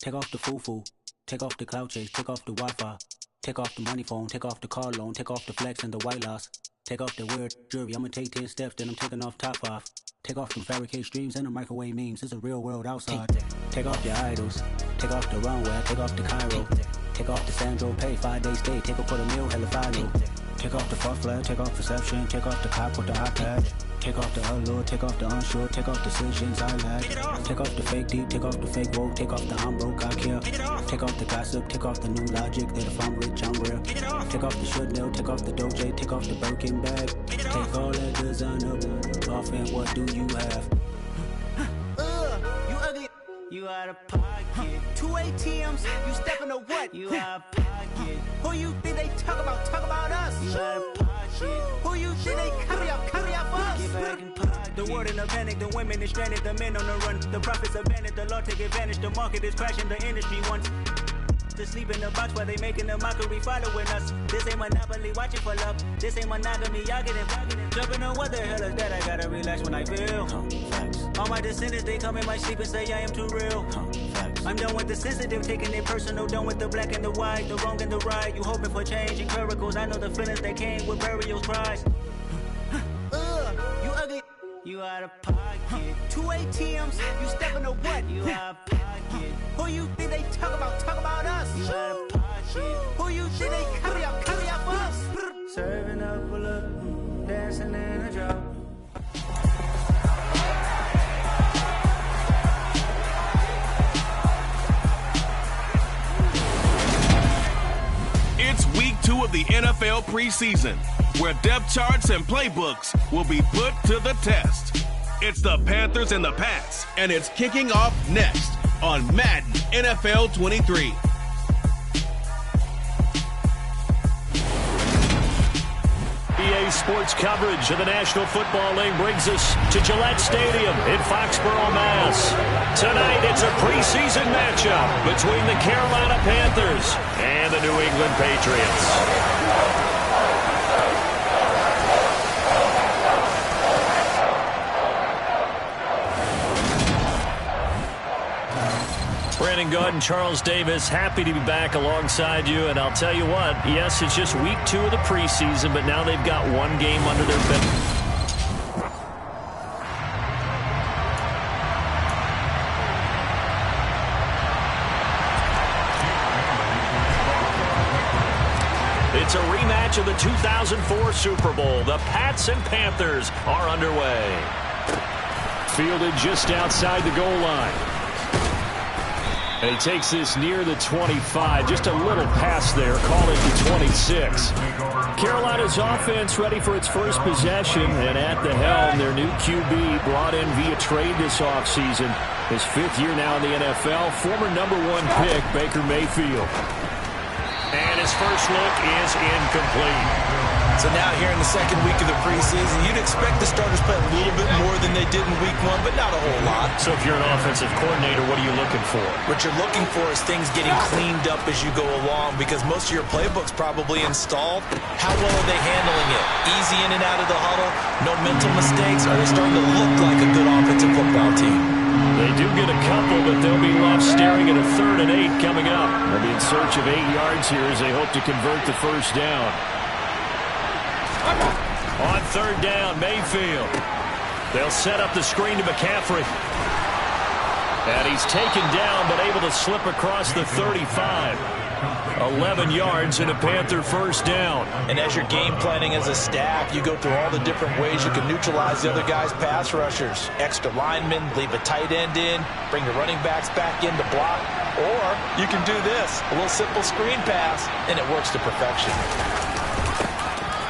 Take off the foo-foo. Take off the cloud chase. Take off the Wi-Fi. Take off the money phone. Take off the car loan. Take off the flex and the white loss. Take off the weird jewelry. I'ma take 10 steps, then I'm taking off top 5. Take off them fabricated streams and the microwave memes. It's a real world outside. Take off your idols. Take off the runway. Take off the Cairo. Take off the Sandro Pay. 5-day stay. Take off for the meal. Hella final. Take off the fuck flag. Take off perception. Take off the cop with the iPad. Take off the allure. Take off the unsure. Take off decisions I lack. Take off the fake deep. Take off the fake woke. Take off the I'm broke. I care. Take off the gossip. Take off the new logic that if I'm rich I'm real. Take off the should know. Take off the doje. Take off the Birkin bag. Take all that designer off and what do you have? You ugly. You out of pocket. 2 ATMs. You stepping to what? You out of pocket. Who you think they talk about? Talk about us. You out of pocket. Who you think they carry up us? Get back in pocket. The world in a panic. The women is stranded. The men on the run. The profits abandoned. The law take advantage. The market is crashing. The industry wants to sleep in the box while they making a mockery following us. This ain't Monopoly, watching for love. This ain't monogamy, y'all getting jumping on what the hell is that? I gotta relax when I feel. All my descendants, they come in my sleep and say I am too real. I'm done with the sensitive, taking it personal. Done with the black and the white, the wrong and the right. You hoping for change and miracles. I know the feelings that came with burial cries. You ugly. You out of pocket. 2 ATMs. You stepping to what? You out of pocket. Who you think they talk about? Talk about us. You out of pocket. Who you think they carry up us? Serving up a look, dancing in a drop. It's week 2 of the NFL preseason, where depth charts and playbooks will be put to the test. It's the Panthers and the Pats, and it's kicking off next on Madden NFL 23. EA Sports coverage of the National Football League brings us to Gillette Stadium in Foxborough, Mass. Tonight, it's a preseason matchup between the Carolina Panthers and the New England Patriots. Brandon Good and Charles Davis, happy to be back alongside you. And I'll tell you what, yes, it's just week 2 of the preseason, but now they've got one game under their belt. It's a rematch of the 2004 Super Bowl. The Pats and Panthers are underway. Fielded just outside the goal line. And he takes this near the 25. Just a little pass there. Call it the 26. Carolina's offense ready for its first possession. And at the helm, their new QB brought in via trade this offseason. His 5th year now in the NFL. Former #1 pick, Baker Mayfield. And his first look is incomplete. So now here in the second week of the preseason, you'd expect the starters play a little bit more than they did in week 1, but not a whole lot. So if you're an offensive coordinator, what are you looking for? What you're looking for is things getting cleaned up as you go along, because most of your playbook's probably installed. How well are they handling it? Easy in and out of the huddle? No mental mistakes? Are they starting to look like a good offensive football team? They do get a couple, but they'll be left staring at a 3rd and 8 coming up. They'll be in search of 8 yards here as they hope to convert the first down. On 3rd down, Mayfield. They'll set up the screen to McCaffrey. And he's taken down, but able to slip across the 35. 11 yards and a Panther first down. And as you're game planning as a staff, you go through all the different ways you can neutralize the other guy's pass rushers. Extra linemen, leave a tight end in, bring the running backs back in to block. Or you can do this, a little simple screen pass, and it works to perfection.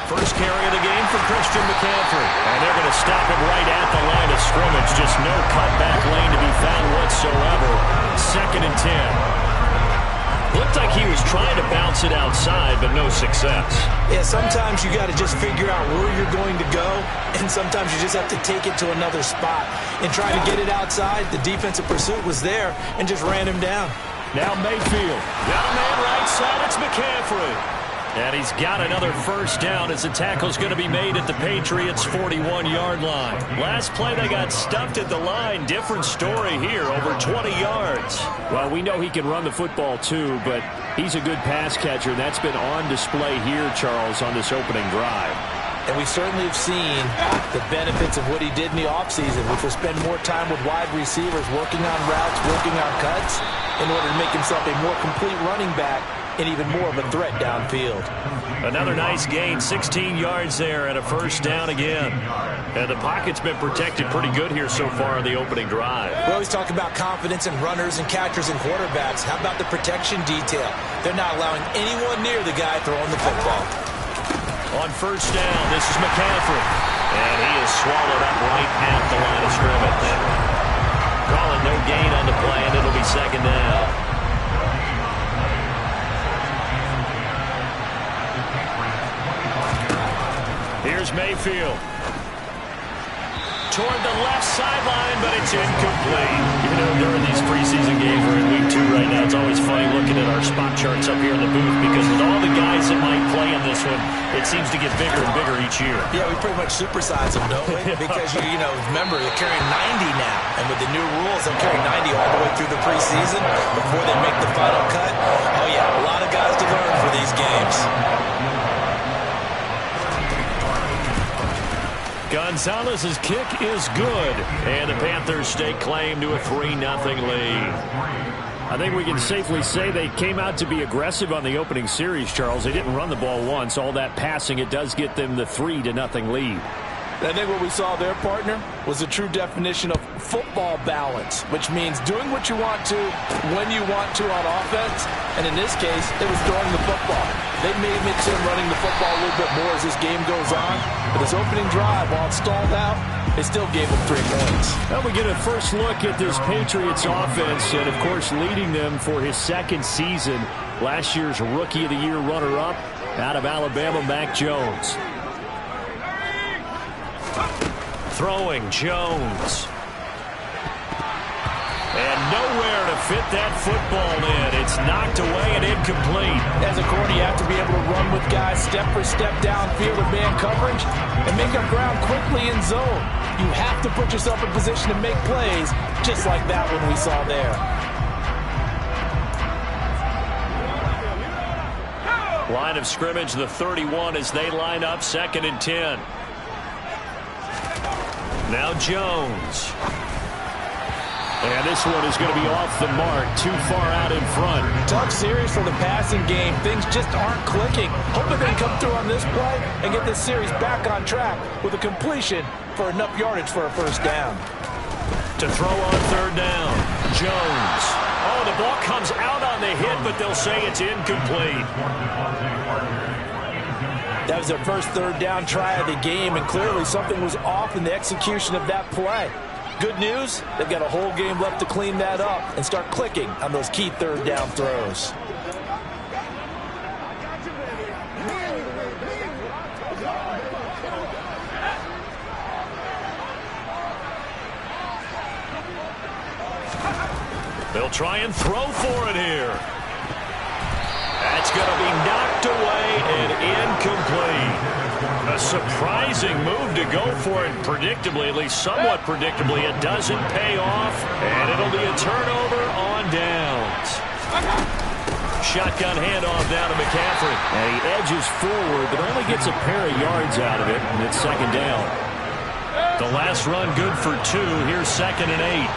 First carry of the game for Christian McCaffrey. And they're going to stop him right at the line of scrimmage. Just no cutback lane to be found whatsoever. 2nd and 10. Looked like he was trying to bounce it outside, but no success. Yeah, sometimes you got to just figure out where you're going to go, and sometimes you just have to take it to another spot. And trying to get it outside, the defensive pursuit was there and just ran him down. Now Mayfield. Got a man right side. It's McCaffrey. And he's got another first down as the tackle's going to be made at the Patriots' 41-yard line. Last play, they got stuffed at the line. Different story here, over 20 yards. Well, we know he can run the football too, but he's a good pass catcher. That's been on display here, Charles, on this opening drive. And we certainly have seen the benefits of what he did in the offseason, which was spend more time with wide receivers, working on routes, working on cuts, in order to make himself a more complete running back and even more of a threat downfield. Another nice gain, 16 yards there and a first down again. And the pocket's been protected pretty good here so far in the opening drive. We always talk about confidence in runners and catchers and quarterbacks. How about the protection detail? They're not allowing anyone near the guy throwing the football. On first down, this is McCaffrey. And he is swallowed up right at the line of scrimmage. Calling no gain on the play, and it'll be second down. Here's Mayfield. Toward the left sideline, but it's incomplete. You know, during these preseason games, we're in week 2 right now. It's always funny looking at our spot charts up here in the booth because with all the guys that might play in this one, it seems to get bigger and bigger each year. Yeah, we pretty much supersize them, don't we? Because, you know, remember, they're carrying 90 now. And with the new rules, they'll carry 90 all the way through the preseason before they make the final cut. Oh, yeah, a lot of guys to learn for these games. Gonzalez's kick is good, and the Panthers stake claim to a 3-0 lead. I think we can safely say they came out to be aggressive on the opening series, Charles. They didn't run the ball once. All that passing, it does get them the 3-0 lead. I think what we saw there, partner, was a true definition of football balance, which means doing what you want to, when you want to on offense. And in this case, it was throwing the football. They may mix in running the football a little bit more as this game goes on. But this opening drive, while it stalled out, they still gave them 3 points. Well, we get a first look at this Patriots offense, and, of course, leading them for his second season. Last year's Rookie of the Year runner-up out of Alabama, Mac Jones. Throwing Jones. And nowhere to fit that football in. It's knocked away and incomplete. As a corner, you have to be able to run with guys step for step downfield with man coverage and make up ground quickly in zone. You have to put yourself in position to make plays, just like that one we saw there. Line of scrimmage, the 31 as they line up, 2nd and 10. Now Jones. And this one is going to be off the mark, too far out in front. Tough series for the passing game. Things just aren't clicking. Hoping they come through on this play and get this series back on track with a completion for enough yardage for a first down. To throw on 3rd down, Jones. Oh, the ball comes out on the hit, but they'll say it's incomplete. That was their first 3rd down try of the game, and clearly something was off in the execution of that play. Good news, they've got a whole game left to clean that up and start clicking on those key 3rd down throws. They'll try and throw for it here. That's going to be knocked away and incomplete. A surprising move to go for it predictably, at least somewhat predictably. It doesn't pay off, and it'll be a turnover on downs. Shotgun handoff down to McCaffrey. And he edges forward, but only gets a pair of yards out of it, and it's 2nd down. The last run good for 2. Here's 2nd and 8.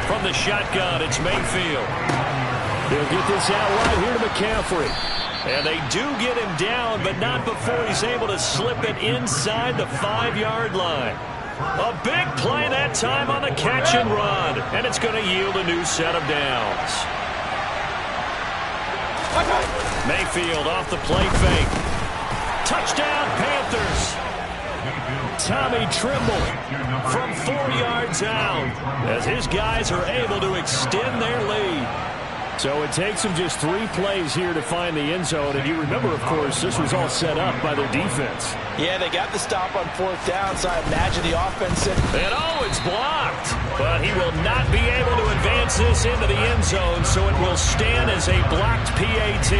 From the shotgun, it's Mayfield. They'll get this out right here to McCaffrey. And they do get him down, but not before he's able to slip it inside the 5-yard line. A big play that time on the catch and run. And it's going to yield a new set of downs. Mayfield off the play fake. Touchdown, Panthers. Tommy Trimble from 4 yards out as his guys are able to extend their lead. So it takes them just 3 plays here to find the end zone. And you remember, of course, this was all set up by their defense. Yeah, they got the stop on 4th down, so I imagine the offense said, and oh, it's blocked. But he will not be able to advance this into the end zone, so it will stand as a blocked PAT.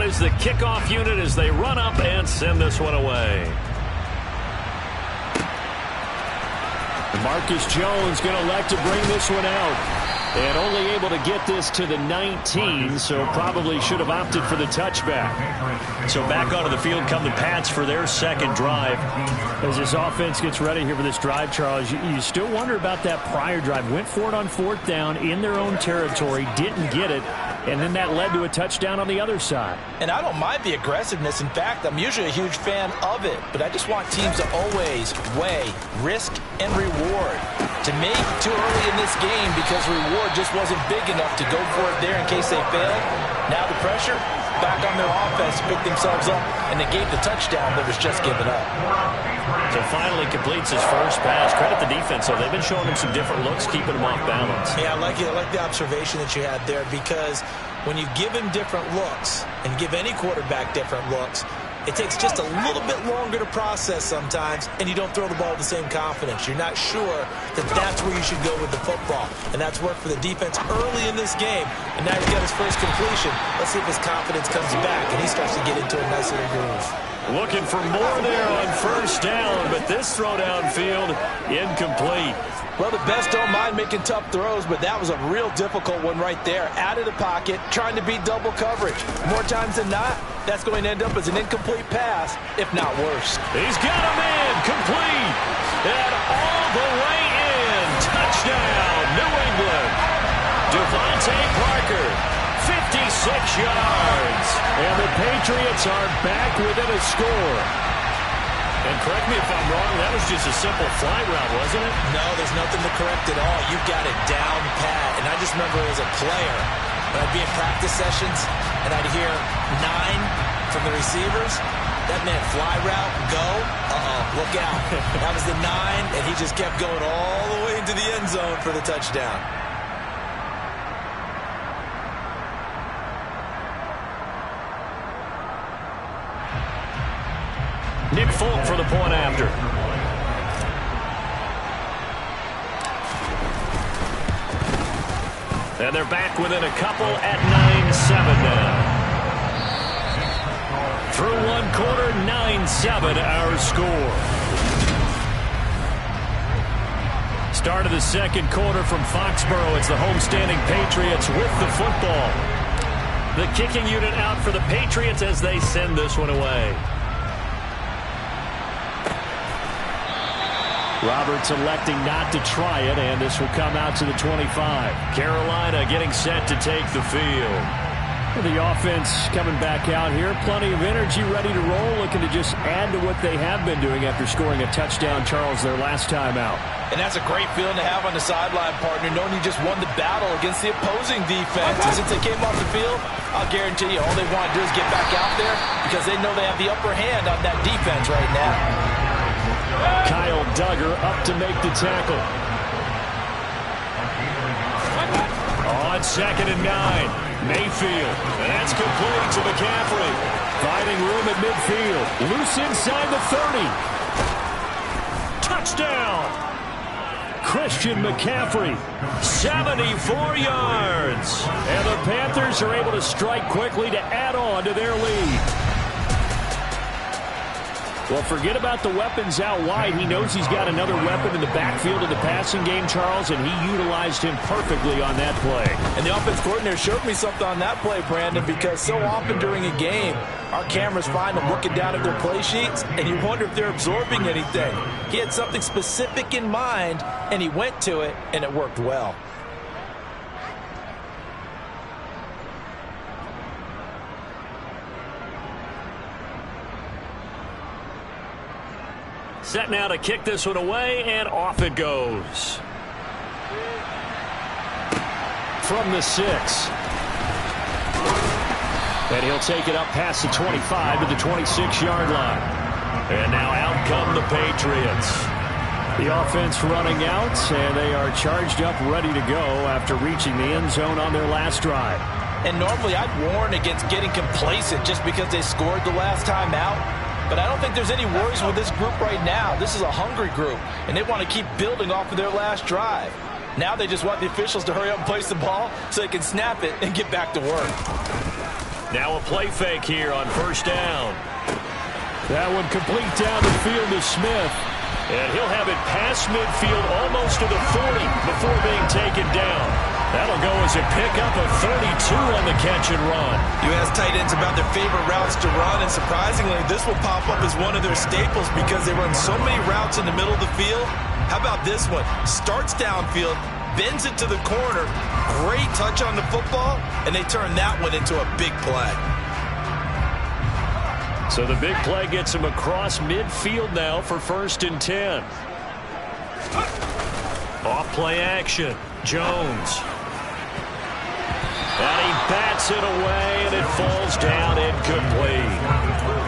Is the kickoff unit as they run up and send this one away. Marcus Jones going to elect to bring this one out. And only able to get this to the 19, so probably should have opted for the touchback. So back onto the field come the Pats for their second drive. As this offense gets ready here for this drive, Charles, you still wonder about that prior drive. Went for it on fourth down in their own territory, didn't get it, and then that led to a touchdown on the other side. And I don't mind the aggressiveness. In fact, I'm usually a huge fan of it. But I just want teams to always weigh risk and reward. To me, too early in this game because reward just wasn't big enough to go for it there in case they failed. Now the pressure, back on their offense to pick themselves up, and they gave the touchdown that was just given up. So finally completes his first pass. Credit the defense, though. They've been showing him some different looks, keeping him off balance. Yeah, I like it. I like the observation that you had there because when you give him different looks and give any quarterback different looks, it takes just a little bit longer to process sometimes, and you don't throw the ball with the same confidence. You're not sure that that's where you should go with the football, and that's worked for the defense early in this game, and now he's got his first completion. Let's see if his confidence comes back, and he starts to get into a nice little groove. Looking for more there on first down, but this throw downfield incomplete. Well, the best don't mind making tough throws, but that was a real difficult one right there. Out of the pocket, trying to beat double coverage. More times than not, that's going to end up as an incomplete pass, if not worse. He's got him in, complete, and all the way in. Touchdown, New England. Devontae Parker, 56 yards. And the Patriots are back within a score. And correct me if I'm wrong, that was just a simple fly route, wasn't it? No, there's nothing to correct at all. You've got it down pat. And I just remember as a player, when I'd be in practice sessions, and I'd hear 9 from the receivers, that meant fly route, go, look out. That was the 9, and he just kept going all the way into the end zone for the touchdown. Nick Folk for the point after. And they're back within a couple at 9-7 now. Through one quarter, 9-7 our score. Start of the second quarter from Foxborough. It's the homestanding Patriots with the football. The kicking unit out for the Patriots as they send this one away. Roberts electing not to try it, and this will come out to the 25. Carolina getting set to take the field. The offense coming back out here. Plenty of energy, ready to roll, looking to just add to what they have been doing after scoring a touchdown, Charles, their last time out. And that's a great feeling to have on the sideline, partner, knowing you just won the battle against the opposing defense. And since they came off the field, I'll guarantee you all they want to do is get back out there because they know they have the upper hand on that defense right now. Kyle Duggar up to make the tackle. On 2nd and 9, Mayfield. And that's complete to McCaffrey. Finding room at midfield. Loose inside the 30. Touchdown! Christian McCaffrey, 74 yards. And the Panthers are able to strike quickly to add on to their lead. Well, forget about the weapons out wide. He knows he's got another weapon in the backfield of the passing game, Charles, and he utilized him perfectly on that play. And the offense coordinator showed me something on that play, Brandon, because so often during a game, our cameras find them looking down at their play sheets, and you wonder if they're absorbing anything. He had something specific in mind, and he went to it, and it worked well. Set now to kick this one away, and off it goes. from the 6. And he'll take it up past the 25 to the 26-yard line. And now out come the Patriots. The offense running out, and they are charged up, ready to go after reaching the end zone on their last drive. And normally I'd warn against getting complacent just because they scored the last time out. But I don't think there's any worries with this group right now. This is a hungry group, and they want to keep building off of their last drive. Now they just want the officials to hurry up and place the ball so they can snap it and get back to work. Now a play fake here on first down. That one complete down the field to Smith. And he'll have it past midfield almost to the 40 before being taken down. That'll go as a pickup of 32 on the catch and run. You ask tight ends about their favorite routes to run, and surprisingly, this will pop up as one of their staples because they run so many routes in the middle of the field. How about this one? Starts downfield, bends it to the corner, great touch on the football, and they turn that one into a big play. So the big play gets him across midfield now for 1st and 10. Off play action. Jones. And he bats it away, and it falls down incomplete.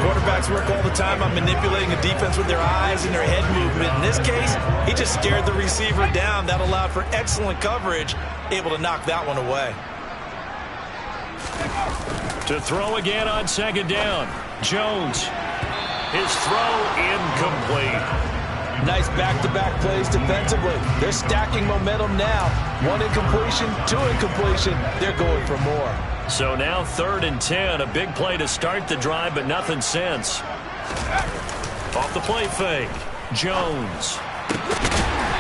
Quarterbacks work all the time on manipulating a defense with their eyes and their head movement. In this case, he just scared the receiver down. That allowed for excellent coverage, able to knock that one away. To throw again on 2nd down. Jones. His throw incomplete. Nice back-to-back plays defensively. They're stacking momentum now. 1 incompletion, 2 incompletion. They're going for more. So now 3rd and 10. A big play to start the drive, but nothing since. Off the play fake. Jones.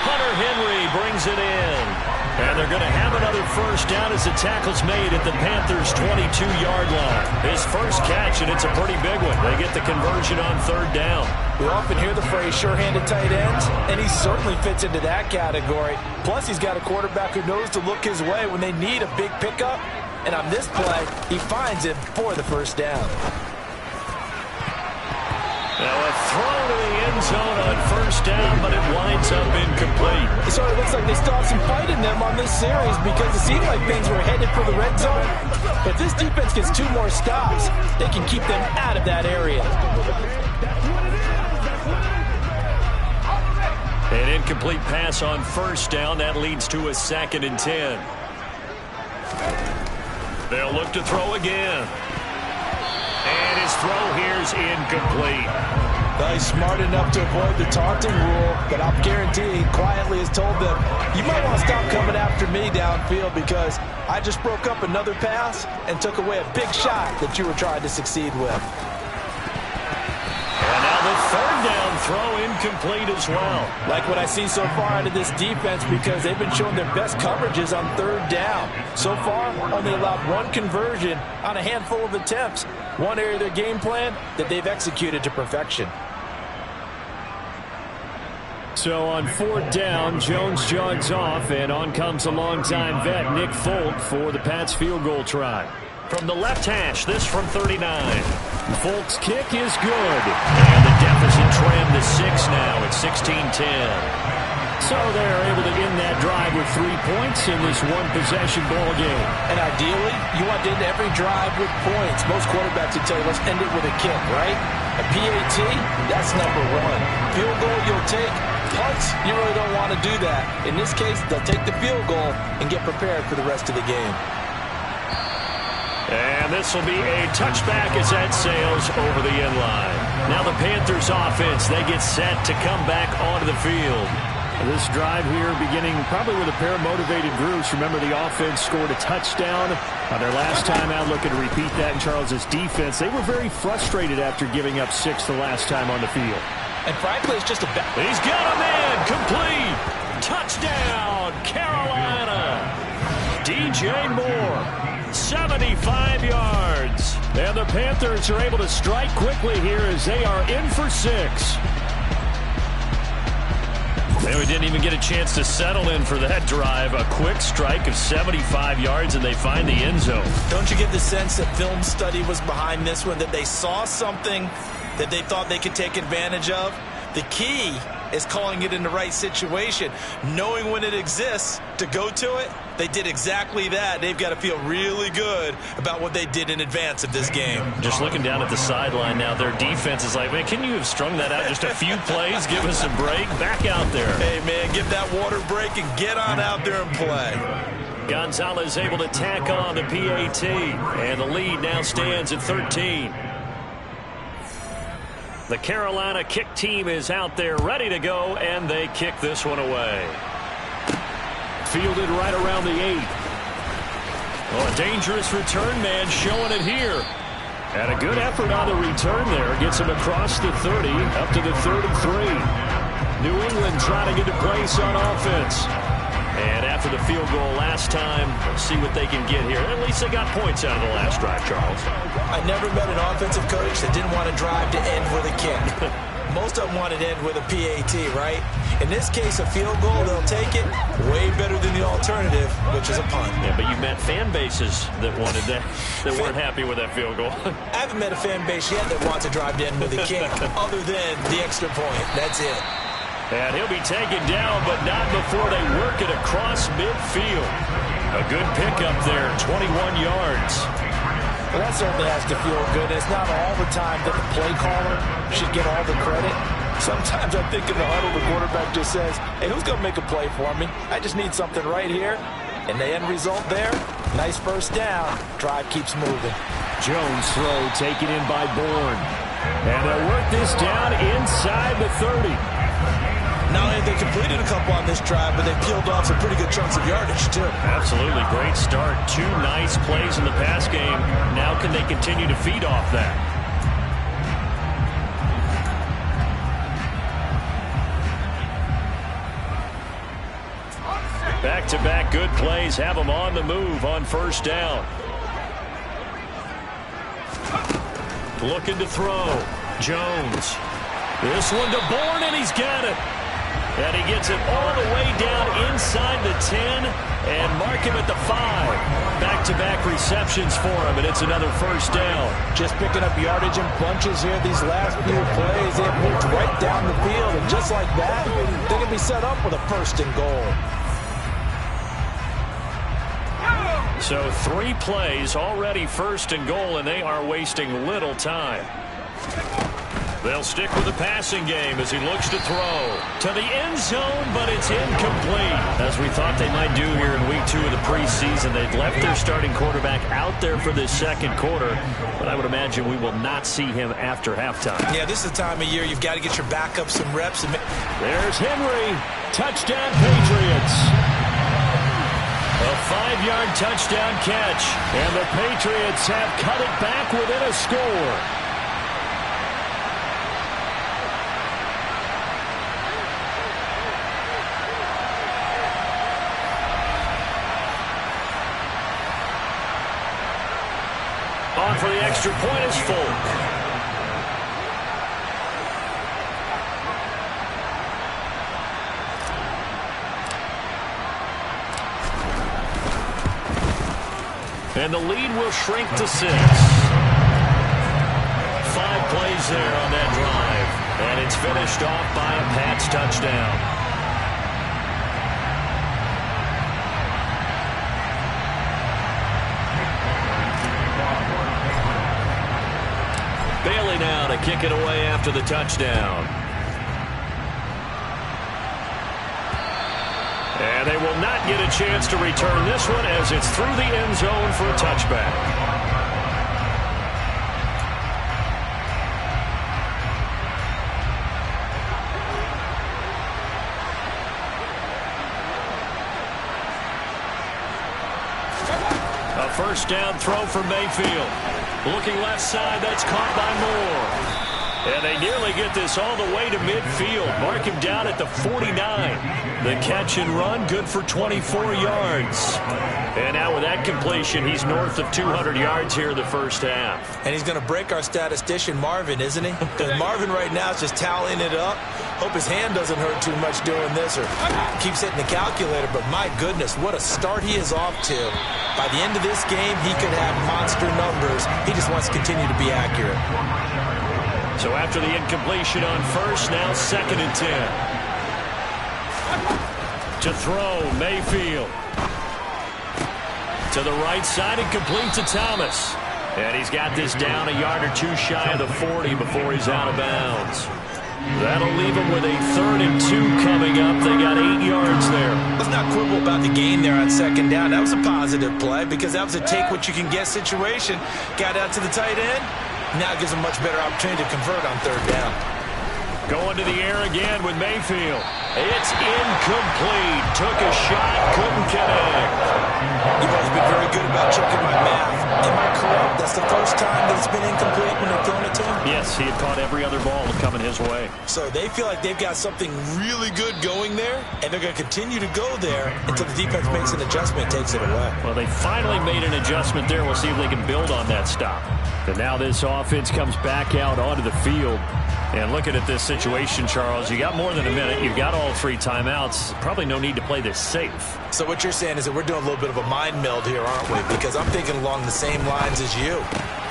Hunter Henry brings it in. And they're going to have another first down as the tackle's made at the Panthers' 22-yard line. His first catch, and it's a pretty big one. They get the conversion on 3rd down. We often hear the phrase sure-handed tight ends, and he certainly fits into that category. Plus, he's got a quarterback who knows to look his way when they need a big pickup. And on this play, he finds it for the first down. Now a throw to the end zone on 1st down, but it winds up incomplete. It sort of looks like they still have some fight in them on this series because it seemed like things were headed for the red zone. But this defense gets 2 more stops. They can keep them out of that area. An incomplete pass on 1st down. That leads to a 2nd and 10. They'll look to throw again. And his throw here's incomplete. Well, he's smart enough to avoid the taunting rule, but I'll guarantee he quietly has told them, you might want to stop coming after me downfield because I just broke up another pass and took away a big shot that you were trying to succeed with. And now the 3rd down throw incomplete as well. Like what I see so far out of this defense because they've been showing their best coverages on 3rd down. So far, only allowed 1 conversion on a handful of attempts. One area of their game plan that they've executed to perfection. So on 4th down, Jones jogs off, and on comes a longtime vet, Nick Folk, for the Pats field goal try. From the left hash, this from 39. Folk's kick is good. And the deficit trimmed to 6 now at 16-10. So they're able to end that drive with 3 points in this one-possession ball game. And ideally, you want to end every drive with points. Most quarterbacks would tell you, let's end it with a kick, right? A PAT, that's number 1. Field goal, you'll take. Punts, you really don't want to do that. In this case, they'll take the field goal and get prepared for the rest of the game. And this will be a touchback as that sails over the end line. Now the Panthers offense, they get set to come back onto the field. This drive here beginning probably with a pair of motivated groups. Remember, the offense scored a touchdown on their last time out. Looking to repeat that in Charles's defense. They were very frustrated after giving up 6 the last time on the field. And frankly, it's just a bad. He's got him in. Complete. Touchdown, Carolina. DJ Moore, 75 yards. And the Panthers are able to strike quickly here as they are in for 6. They didn't even get a chance to settle in for that drive. A quick strike of 75 yards, and they find the end zone. Don't you get the sense that film study was behind this one, that they saw something that they thought they could take advantage of? The key is calling it in the right situation. Knowing when it exists to go to it, they did exactly that. They've got to feel really good about what they did in advance of this game. Just looking down at the sideline now, their defense is like, man, can you have strung that out just a few plays? Give us a break. Back out there. Hey, man, give that water break and get on out there and play. Gonzalez able to tack on the PAT, and the lead now stands at 13. The Carolina kick team is out there ready to go, and they kick this one away. Fielded right around the 8. Oh, a dangerous return man showing it here. And a good effort on the return there. Gets him across the 30, up to the 33. New England trying to get a place on offense. And after the field goal last time, we'll see what they can get here. At least they got points out of the last drive, Charles. I never met an offensive coach that didn't want to drive to end with a kick. Most of them want to end with a PAT, right? In this case, a field goal, they'll take it. Way better than the alternative, which is a punt. Yeah, but you've met fan bases that wanted that, that weren't happy with that field goal. I haven't met a fan base yet that wants to drive to end with a kick, other than the extra point. That's it. And he'll be taken down, but not before they work it across midfield. A good pickup there, 21 yards. Well, that certainly has to feel good. It's not all the time that the play caller should get all the credit. Sometimes I think in the huddle, the quarterback just says, hey, who's going to make a play for me? I just need something right here. And the end result there, nice first down. Drive keeps moving. Jones throw taken in by Bourne. And they'll work this down inside the 30. Not only have they completed a couple on this drive, but they peeled off some pretty good chunks of yardage, too. Absolutely. Great start. 2 nice plays in the pass game. Now can they continue to feed off that? Back-to-back good plays have them on the move on first down. Looking to throw. Jones. This one to Bourne, and he's got it. And he gets it all the way down inside the 10 and mark him at the 5. Back-to-back receptions for him, and it's another first down. Just picking up yardage in bunches here these last few plays. They have moved right down the field, and just like that, they can be set up with a first and goal. So 3 plays already first and goal, and they are wasting little time. They'll stick with the passing game as he looks to throw to the end zone, but it's incomplete. As we thought they might do here in week 2 of the preseason, they've left their starting quarterback out there for this second quarter, but I would imagine we will not see him after halftime. Yeah, this is the time of year you've got to get your backup some reps. There's Henry. Touchdown, Patriots. A 5-yard touchdown catch, and the Patriots have cut it back within a score. On for the extra point is Folk. And the lead will shrink to 6. 5 plays there on that drive. And it's finished off by a Pats touchdown. Bailey now to kick it away after the touchdown. And they will not get a chance to return this one as it's through the end zone for a touchback. A first down throw for Mayfield. Looking left side, that's caught by Moore. And they nearly get this all the way to midfield. Mark him down at the 49. The catch and run, good for 24 yards. And now with that completion, he's north of 200 yards here in the first half. And he's going to break our statistician, Marvin, isn't he? Because Marvin right now is just tallying it up. Hope his hand doesn't hurt too much doing this or keeps hitting the calculator. But my goodness, what a start he is off to. By the end of this game, he could have monster numbers. He just wants to continue to be accurate. So after the incompletion on first, now 2nd and 10. To throw, Mayfield. To the right side and complete to Thomas. And he's got this down a yard or two shy of the 40 before he's out of bounds. That'll leave him with a 3rd and 2 coming up. They got 8 yards there. Let's not quibble about the gain there on 2nd down. That was a positive play because that was a take-what-you-can-get situation. Got out to the tight end. Now it gives him a much better opportunity to convert on 3rd down. Going to the air again with Mayfield. It's incomplete. Took a shot, couldn't connect. You've always been very good about checking my math. Am I correct? That's the first time that it's been incomplete when they've thrown it to him? Yes, he had caught every other ball coming his way. So they feel like they've got something really good going there, and they're going to continue to go there until the defense makes an adjustment and takes it away. Well, they finally made an adjustment there. We'll see if they can build on that stop. And now this offense comes back out onto the field. And looking at this situation, Charles, you got more than a minute. You've got all 3 timeouts. Probably no need to play this safe. So what you're saying is that we're doing a little bit of a mind meld here, aren't we? Because I'm thinking along the same lines as you.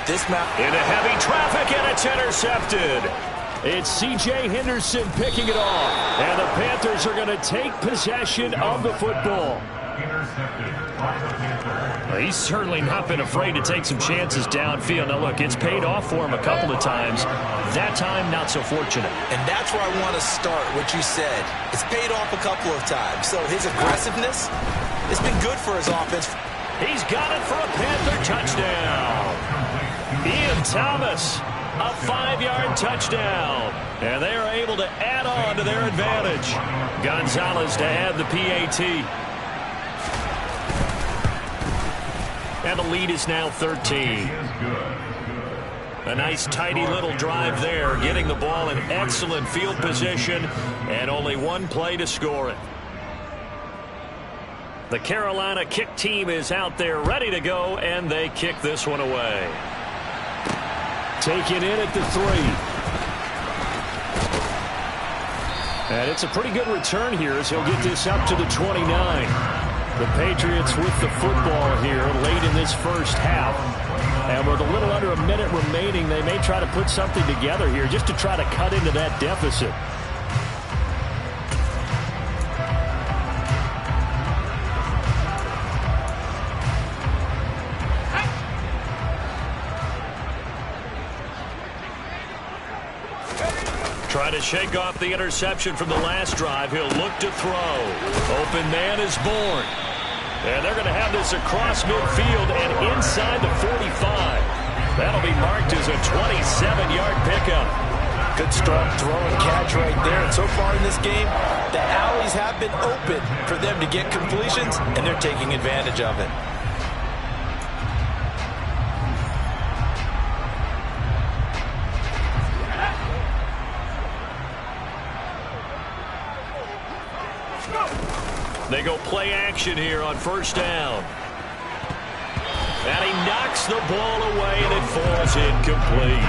This map... Into heavy traffic, and it's intercepted. It's C.J. Henderson picking it off. And the Panthers are going to take possession of the football. Well, he's certainly not been afraid to take some chances downfield. Now, look, it's paid off for him a couple of times. That time, not so fortunate. And that's where I want to start, what you said. It's paid off a couple of times. So his aggressiveness, it's been good for his offense. He's got it for a Panther touchdown. Ian Thomas, a 5-yard touchdown. And they are able to add on to their advantage. Gonzalez to add the PAT. And the lead is now 13. A nice, tidy little drive there, getting the ball in excellent field position, and only 1 play to score it. The Carolina kick team is out there ready to go, and they kick this one away. Taken in at the 3. And it's a pretty good return here as he'll get this up to the 29. The Patriots with the football here late in this first half. And with a little under a minute remaining, they may try to put something together here just to try to cut into that deficit. Try to shake off the interception from the last drive. He'll look to throw. Open man is born. And they're going to have this across midfield and inside the 45. That'll be marked as a 27-yard pickup. Good strong throw and catch right there. And so far in this game, the alleys have been open for them to get completions, and they're taking advantage of it. They go play action here on 1st down. And he knocks the ball away, and it falls incomplete.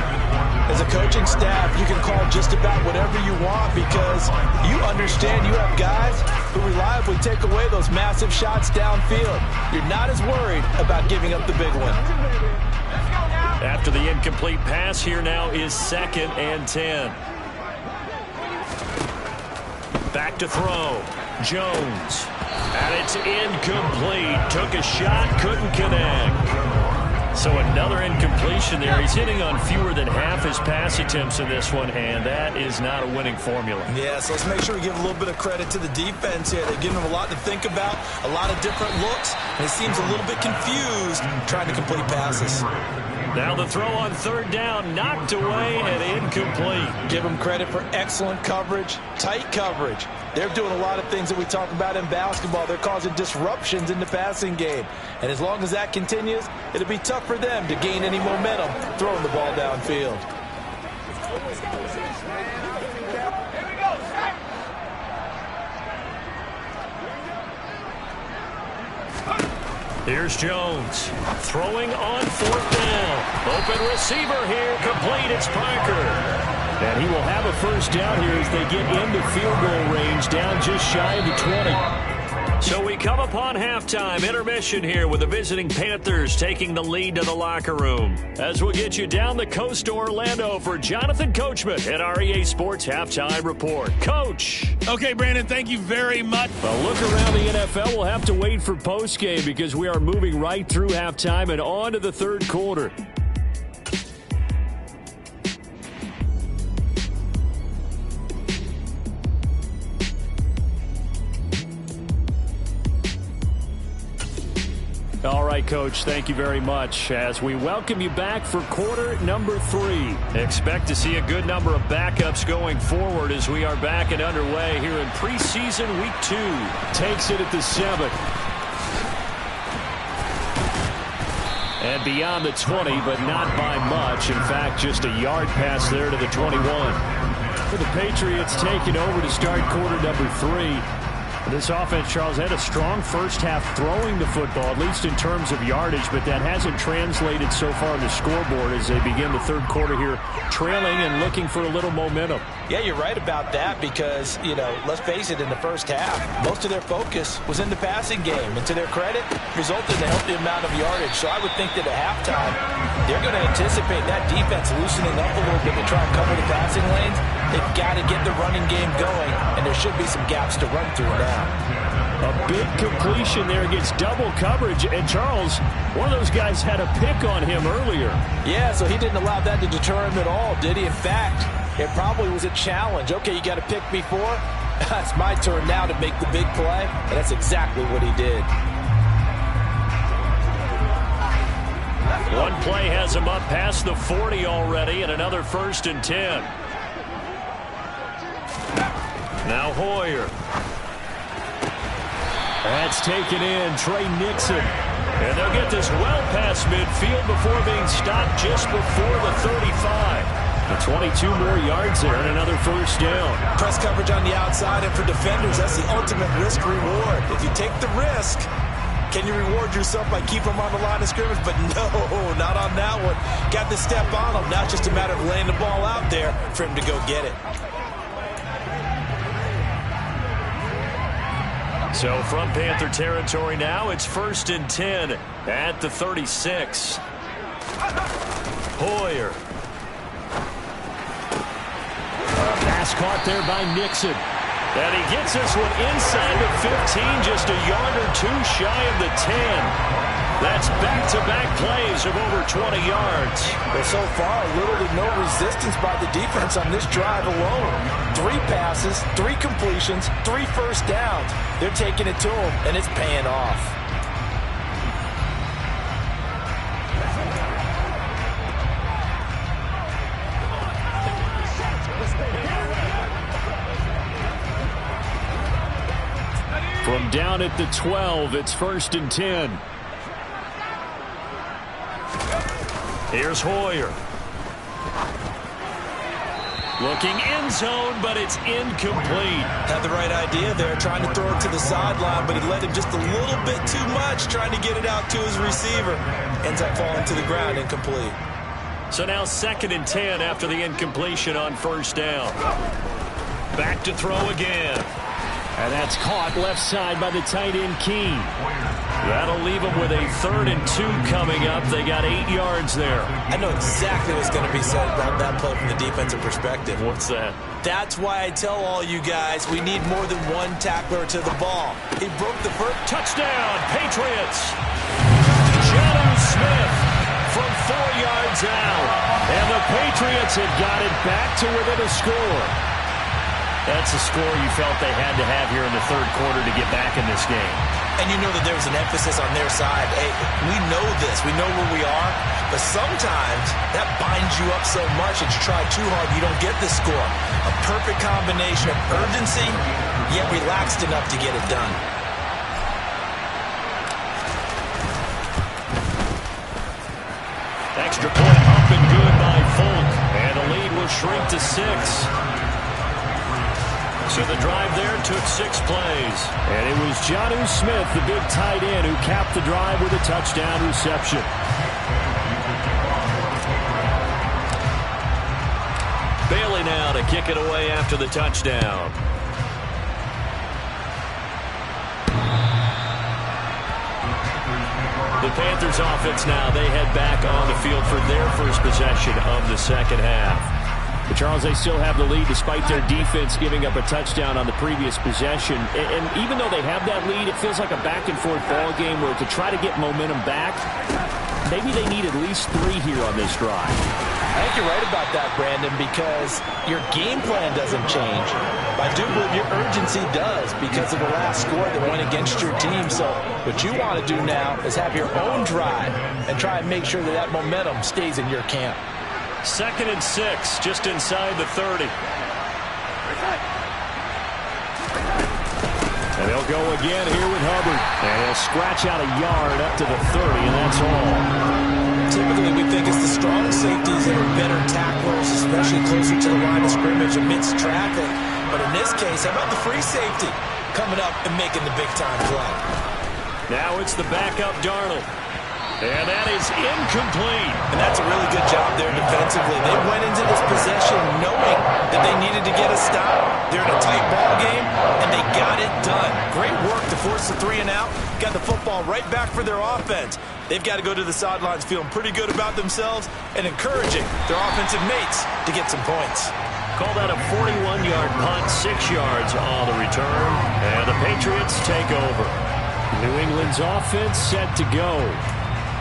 As a coaching staff, you can call just about whatever you want because you understand you have guys who reliably take away those massive shots downfield. You're not as worried about giving up the big one. After the incomplete pass, here now is 2nd and 10. Back to throw. Jones. And it's incomplete. Took a shot, couldn't connect. So another incompletion there. He's hitting on fewer than half his pass attempts in this one, and that is not a winning formula. Yeah, so let's make sure we give a little bit of credit to the defense here. They're giving him a lot to think about, a lot of different looks, and he seems a little bit confused trying to complete passes. Now the throw on 3rd down, knocked away and incomplete. Give them credit for excellent coverage, tight coverage. They're doing a lot of things that we talk about in basketball. They're causing disruptions in the passing game. And as long as that continues, it'll be tough for them to gain any momentum throwing the ball downfield. Here's Jones throwing on 4th down. Open receiver here, complete. It's Parker. And he will have a 1st down here as they get into field goal range, down just shy of the 20. So we come upon halftime intermission here with the visiting Panthers taking the lead to the locker room. As we'll get you down the coast to Orlando for Jonathan Coachman at our EA Sports Halftime Report. Coach. Okay, Brandon, thank you very much. A look around the NFL. We'll have to wait for postgame because we are moving right through halftime and on to the third quarter. All right, Coach, thank you very much as we welcome you back for quarter number 3. Expect to see a good number of backups going forward as we are back and underway here in preseason week 2. Takes it at the 7. And beyond the 20, but not by much. In fact, just a yard pass there to the 21. For the Patriots taking over to start quarter number 3. This offense, Charles, had a strong first half throwing the football, at least in terms of yardage, but that hasn't translated so far on the scoreboard as they begin the third quarter here, trailing and looking for a little momentum. Yeah, you're right about that because, let's face it, in the first half, most of their focus was in the passing game. And to their credit, resulted in a healthy amount of yardage. So I would think that at halftime, they're going to anticipate that defense loosening up a little bit to try and cover the passing lanes. They've got to get the running game going, and there should be some gaps to run through now. A big completion there against double coverage. And Charles, one of those guys had a pick on him earlier. Yeah, so he didn't allow that to deter him at all, did he? In fact, it probably was a challenge. Okay, you got a pick before. It's my turn now to make the big play. And that's exactly what he did. One play has him up past the 40 already, and another 1st and 10. Now Hoyer. That's taken in. Trey Nixon. And they'll get this well past midfield before being stopped just before the 35. The 22 more yards there and another 1st down. Press coverage on the outside, and for defenders, that's the ultimate risk reward. If you take the risk, can you reward yourself by keeping them on the line of scrimmage? But no, not on that one. Got to step on them. Now it's just a matter of laying the ball out there for him to go get it. So from Panther territory now, it's 1st and 10 at the 36. Hoyer. Pass caught there by Nixon. And he gets this one inside the 15, just a yard or 2 shy of the 10. That's back-to-back plays of over 20 yards. Well, so far, little to no resistance by the defense on this drive alone. 3 passes, 3 completions, 3 first downs. They're taking it to them, and it's paying off. From down at the 12, it's 1st and 10. Here's Hoyer. Looking end zone, but it's incomplete. Had the right idea there, trying to throw it to the sideline, but he led him just a little bit too much, trying to get it out to his receiver. Ends up falling to the ground, incomplete. So now 2nd and 10 after the incompletion on 1st down. Back to throw again. And that's caught left side by the tight end Keene. That'll leave them with a 3rd and 2 coming up. They got 8 yards there. I know exactly what's going to be said about that play from the defensive perspective. What's that? That's why I tell all you guys we need more than one tackler to the ball. He broke the first. Touchdown, Patriots. Jonnu Smith from 4 yards out. And the Patriots have got it back to within a score. That's a score you felt they had to have here in the third quarter to get back in this game. And you know that there was an emphasis on their side. Hey, we know this. We know where we are. But sometimes that binds you up so much that you try too hard, you don't get the score. A perfect combination of urgency, yet relaxed enough to get it done. Extra point up and good by Folk. And the lead will shrink to 6. So the drive there took 6 plays. And it was Jonnu Smith, the big tight end, who capped the drive with a touchdown reception. Bailey now to kick it away after the touchdown. The Panthers offense now, they head back on the field for their first possession of the second half. But Charles, they still have the lead despite their defense giving up a touchdown on the previous possession. And even though they have that lead, it feels like a back-and-forth ball game where to try to get momentum back, maybe they need at least 3 here on this drive. I think you're right about that, Brandon, because your game plan doesn't change. But I do believe your urgency does because of the last score that went against your team. So what you want to do now is have your own drive and try and make sure that that momentum stays in your camp. 2nd and 6, just inside the 30. And they'll go again here with Hubbard. And he'll scratch out a yard up to the 30, and that's all. Typically, we think it's the strong safeties that are better tacklers, especially closer to the line of scrimmage amidst traffic. But in this case, how about the free safety coming up and making the big-time play? Now it's the backup Darnold. And that is incomplete. And that's a really good job there defensively. They went into this possession knowing that they needed to get a stop. They're in a tight ball game, and they got it done. Great work to force the 3 and out. Got the football right back for their offense. They've got to go to the sidelines feeling pretty good about themselves and encouraging their offensive mates to get some points. Call that a 41-yard punt, 6 yards on the return. And the Patriots take over. New England's offense set to go.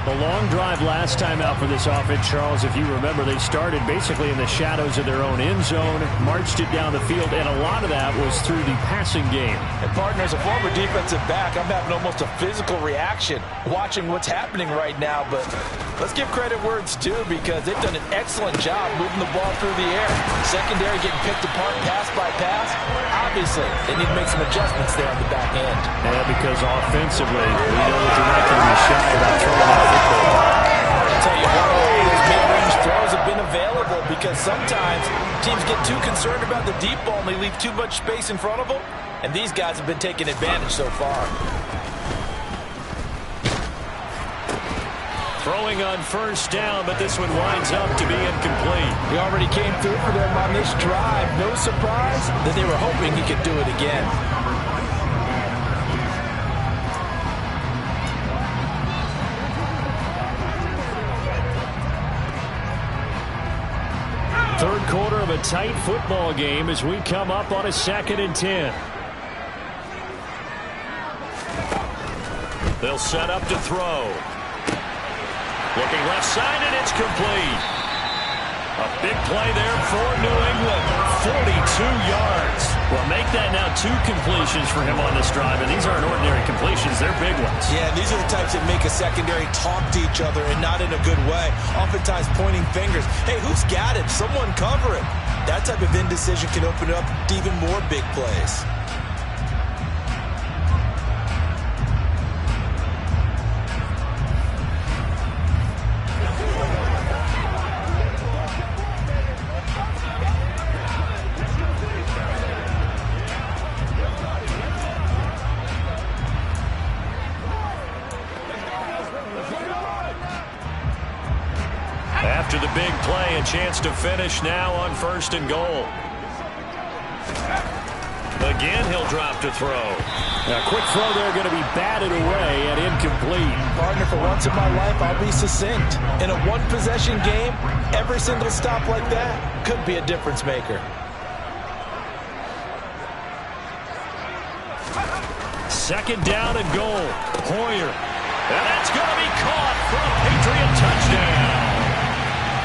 A long drive last time out for this offense, Charles. If you remember, they started basically in the shadows of their own end zone, marched it down the field, and a lot of that was through the passing game. And, partner, as a former defensive back, I'm having almost a physical reaction watching what's happening right now. But let's give credit where it's due because they've done an excellent job moving the ball through the air. Secondary getting picked apart pass by pass. Obviously, they need to make some adjustments there on the back end. Yeah, because offensively, we know that they're not going to be shy about throwing that. I'll tell you what, all those mid-range throws have been available because sometimes teams get too concerned about the deep ball and they leave too much space in front of them, and these guys have been taking advantage so far. Throwing on first down, but this one winds up to be incomplete. He already came through for them on this drive. No surprise that they were hoping he could do it again. Third quarter of a tight football game as we come up on a 2nd and 10. They'll set up to throw. Looking left side, and it's complete. A big play there for New England. 42 yards. Well, make that now 2 completions for him on this drive, and these aren't ordinary completions. They're big ones. Yeah, these are the types that make a secondary talk to each other and not in a good way. Oftentimes pointing fingers. Hey, who's got it? Someone cover it. That type of indecision can open up to even more big plays. After the big play, a chance to finish now on 1st and goal. Again, he'll drop to throw. A quick throw there going to be batted away and incomplete. Partner, for once in my life, I'll be succinct. In a one-possession game, every single stop like that could be a difference maker. 2nd down and goal. Hoyer. And that's going to be caught for a Patriot touchdown.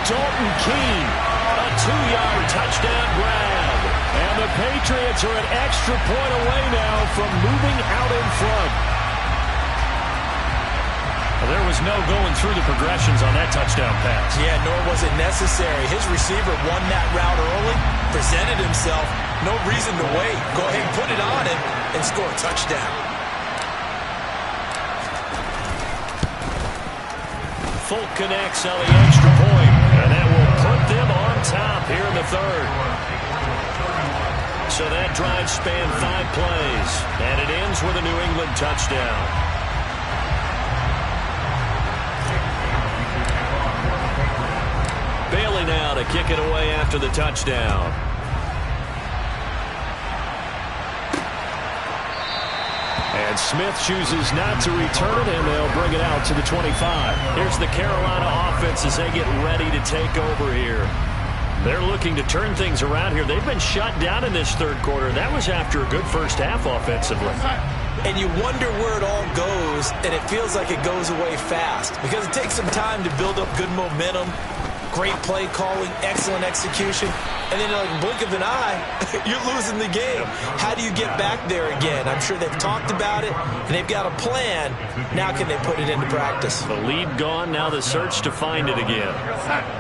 Dalton Keene, a 2-yard touchdown grab. And the Patriots are an extra point away now from moving out in front. Well, there was no going through the progressions on that touchdown pass. Yeah, nor was it necessary. His receiver won that route early, presented himself. No reason to wait. Go ahead and put it on him and score a touchdown. Folk connects on the extra point, and that will put them on top here in the 3rd. So that drive spanned 5 plays, and it ends with a New England touchdown. Bailey now to kick it away after the touchdown. And And Smith chooses not to return it, and they'll bring it out to the 25. Here's the Carolina offense as they get ready to take over here. They're looking to turn things around here. They've been shut down in this third quarter. That was after a good first half offensively. And you wonder where it all goes, and it feels like it goes away fast because it takes some time to build up good momentum, great play calling, excellent execution, and then like blink of an eye, you're losing the game. How do you get back there again? I'm sure they've talked about it, and they've got a plan. Now can they put it into practice? The lead gone, now the search to find it again.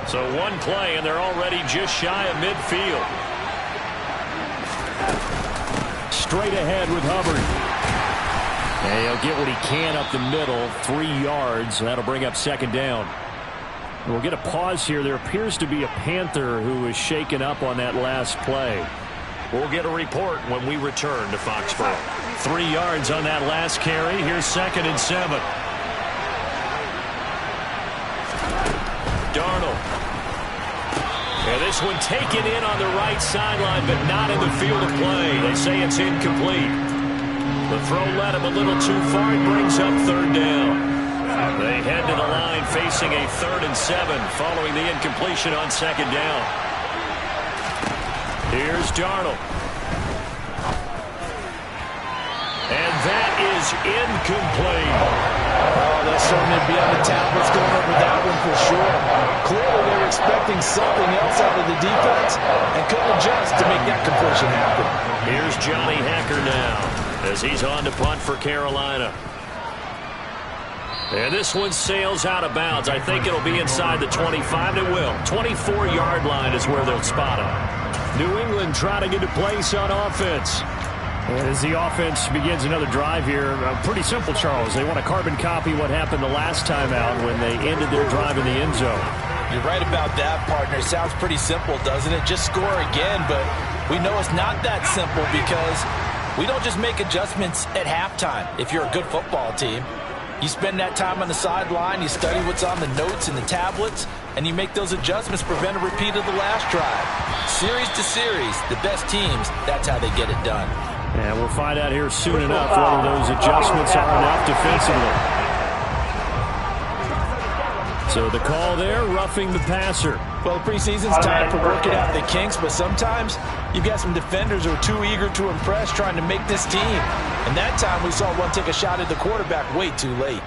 So one play, and they're already just shy of midfield. Straight ahead with Hubbard. And he'll get what he can up the middle, 3 yards. That'll bring up second down. We'll get a pause here. There appears to be a Panther who was shaken up on that last play. We'll get a report when we return to Foxborough. 3 yards on that last carry. Here's 2nd and 7. Darnold. And this one taken in on the right sideline, but not in the field of play. They say it's incomplete. The throw led him a little too far. It brings up third down. They head to the line facing a 3rd and 7 following the incompletion on second down. Here's Darnold. And that is incomplete. Oh, they'll certainly be on the tablets going over that one for sure. Clearly they were expecting something else out of the defense and couldn't adjust to make that completion happen. Here's Johnny Hacker now as he's on to punt for Carolina. And this one sails out of bounds. I think it'll be inside the 25. It will. 24-yard line is where they'll spot it. New England trying to get a place on offense. And as the offense begins another drive here, pretty simple, Charles. They want to carbon copy what happened the last time out when they ended their drive in the end zone. You're right about that, partner. It sounds pretty simple, doesn't it? Just score again, but we know it's not that simple because we don't just make adjustments at halftime if you're a good football team. You spend that time on the sideline, you study what's on the notes and the tablets, and you make those adjustments to prevent a repeat of the last drive. Series to series, the best teams, that's how they get it done. And we'll find out here soon enough whether those adjustments are enough defensively. So the call there, roughing the passer. Well, the preseason's time for working out the kinks, but sometimes you've got some defenders who are too eager to impress trying to make this team. And that time we saw one take a shot at the quarterback way too late.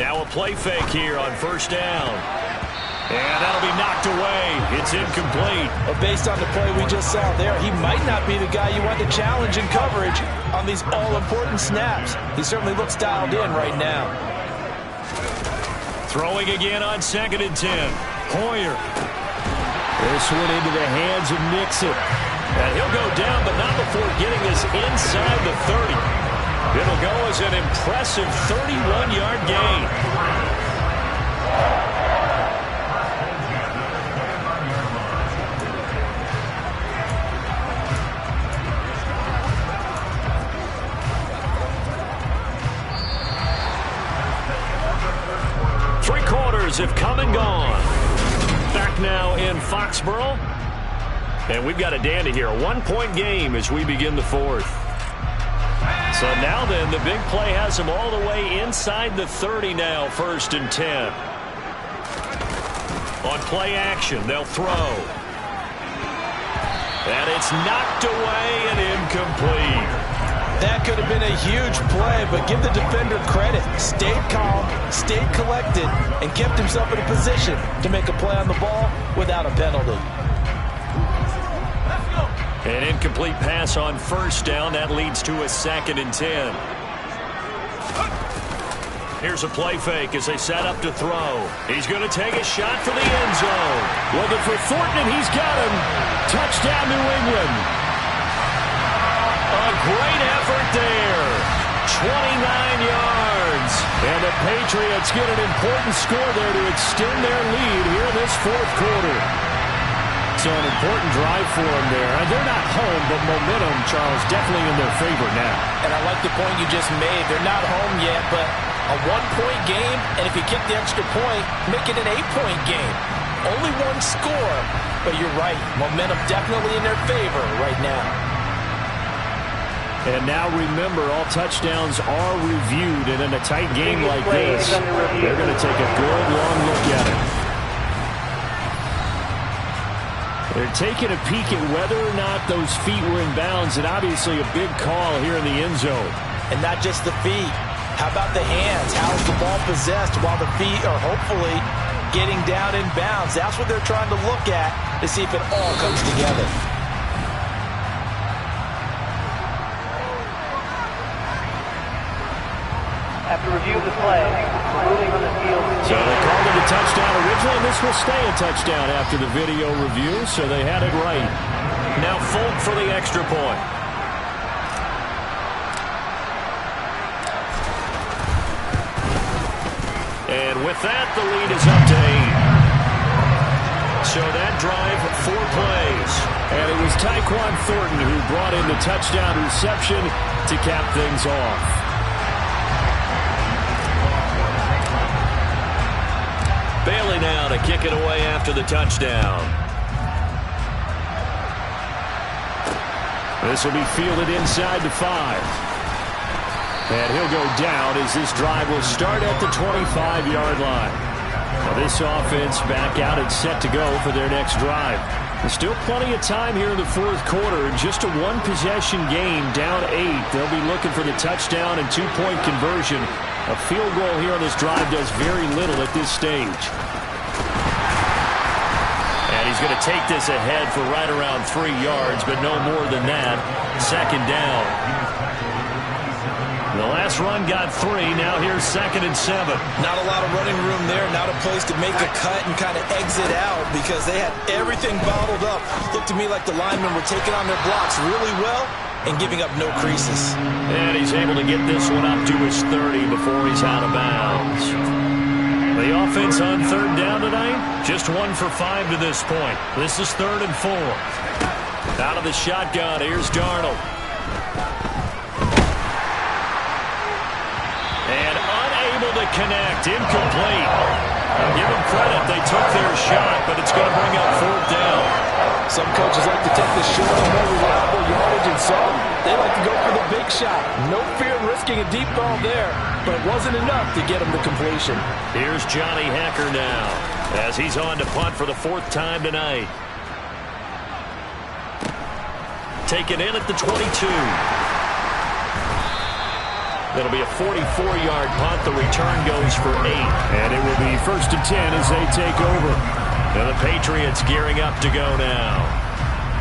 Now a play fake here on first down. And that'll be knocked away. It's incomplete. Well, based on the play we just saw there, he might not be the guy you want to challenge in coverage on these all-important snaps. He certainly looks dialed in right now. Throwing again on 2nd and 10. Hoyer. This one into the hands of Nixon. And he'll go down, but not before getting this inside the 30. It'll go as an impressive 31-yard gain. Have come and gone. Back now in Foxborough. And we've got a dandy here. A 1-point game as we begin the 4th. So now then, the big play has them all the way inside the 30 now, 1st and 10. On play action, they'll throw. And it's knocked away and incomplete. That could have been a huge play, but give the defender credit. Stayed calm, stayed collected, and kept himself in a position to make a play on the ball without a penalty. An incomplete pass on first down. That leads to a 2nd and 10. Here's a play fake as they set up to throw. He's going to take a shot for the end zone. Looking for Thornton, and he's got him. Touchdown, New England. A great effort there. 29 yards. And the Patriots get an important score there to extend their lead here in this 4th quarter. So an important drive for them there. And they're not home, but momentum, Charles, definitely in their favor now. And I like the point you just made. They're not home yet, but a 1-point game, and if you kick the extra point, make it an 8-point game. Only one score, but you're right. Momentum definitely in their favor right now. And now remember, all touchdowns are reviewed, and in a tight game like this, they're going to take a good long look at it. They're taking a peek at whether or not those feet were in bounds, and obviously a big call here in the end zone. And not just the feet. How about the hands? How's the ball possessed while the feet are hopefully getting down in bounds? That's what they're trying to look at to see if it all comes together. After review of the play, ruling on the field. So they called it a touchdown originally, and this will stay a touchdown after the video review, so they had it right. Now Folk for the extra point. And with that, the lead is up to 8. So that drive, 4 plays. And it was Tyquan Thornton who brought in the touchdown reception to cap things off. Bailey now to kick it away after the touchdown. This will be fielded inside the 5. And he'll go down as this drive will start at the 25-yard line. Now this offense back out and set to go for their next drive. There's still plenty of time here in the fourth quarter. In just a one-possession game, down 8. They'll be looking for the touchdown and 2-point conversion. A field goal here on this drive does very little at this stage. And he's going to take this ahead for right around 3 yards, but no more than that. Second down. The last run got 3. Now here's 2nd and 7. Not a lot of running room there. Not a place to make a cut and kind of exit out because they had everything bottled up. Looked to me like the linemen were taking on their blocks really well and giving up no creases. And he's able to get this one up to his 30 before he's out of bounds. The offense on 3rd down tonight, just 1 for 5 to this point. This is 3rd and 4. Out of the shotgun, here's Darnold. And unable to connect, incomplete. I'll give them credit, they took their shot, but it's going to bring up 4th down. Some coaches like to take the short and more reliable yardage, and some, they like to go for the big shot. No fear in risking a deep ball there, but it wasn't enough to get him to completion. Here's Johnny Hacker now, as he's on to punt for the 4th time tonight. Taken in at the 22. It'll be a 44-yard punt. The return goes for 8. And it will be 1st and 10 as they take over. And the Patriots gearing up to go now.